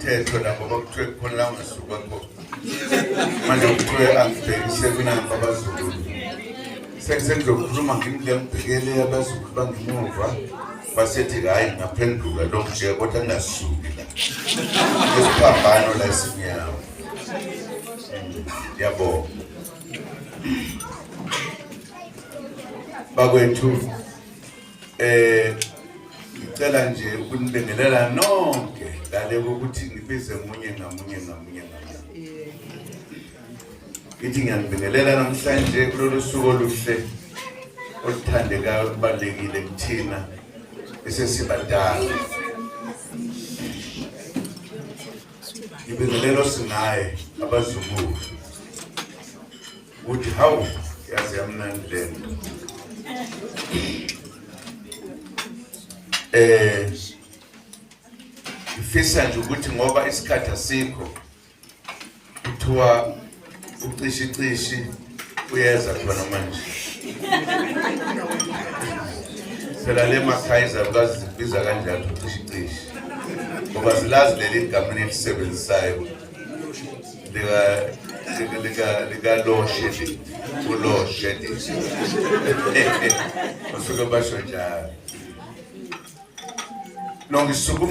umthetho lapho bakuthiwe khona la ungasuka khona manje kuthiwe angibhekise kunamba abaZulu sengizokhuluma ngimle ngibhekele abaZulu bangemuva basethi hayi ngaphenduka lo nje kodwa ngasuki la isiphambano la isinyawo yabo bakwethu ngicela nje ukunibingelela nonke ngale ukuthi ngibize munye ngamunye ngithi ngiyanibingelela namhlanje kulolu suku oluhle oluthandekayo olubalekile kuthina esesibadala ngibingelelo sinaye abaZulu ukuthi hawu yazi yamnandi lento ngifisa nje ukuthi ngoba isikhathi asikho kuthiwa ucishi uyeza khona manje phela le makhaya ukazi zibiza kanjalo ucishi ngoba zilazi leli gama elisebenzisayo lika lo shedi ulo shedi usuke basho njalo nongisuku